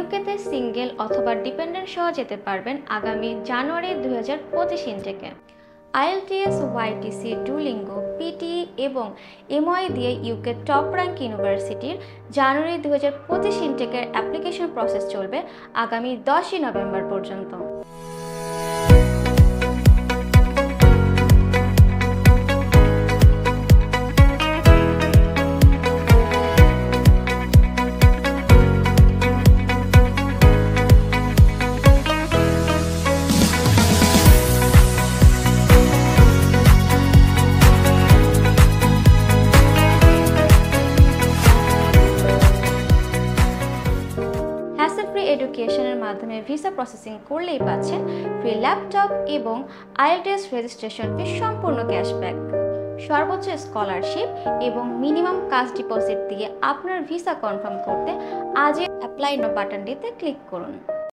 ইউকেতে সিঙ্গেল অথবা ডিপেন্ডেন্ট সহ যেতে পারবেন আগামী জানুয়ারি 2025 ইনটেকে। আইএলটিএস, ওয়াইটিসি, ডুলিঙ্গো, পিটিই এবং এমওয়াই দিয়ে ইউকে টপ র্যাঙ্ক ইউনিভার্সিটির জানুয়ারি 2025 ইনটেকের অ্যাপ্লিকেশন প্রসেস চলবে আগামী 10ই নভেম্বর পর্যন্ত। হ্যাসেল-ফ্রি এডুকেশনের মাধ্যমে ভিসা প্রসেসিং করলেই পাচ্ছেন ফ্রি ল্যাপটপ এবং আইএলটিএস রেজিস্ট্রেশন ফি সম্পূর্ণ ক্যাশব্যাক, সর্বোচ্চ স্কলারশিপ এবং মিনিমাম কাস্ট ডিপোজিট দিয়ে আপনার ভিসা কনফার্ম করতে আজই অ্যাপ্লাই নাও বাটনটিতে ক্লিক করুন।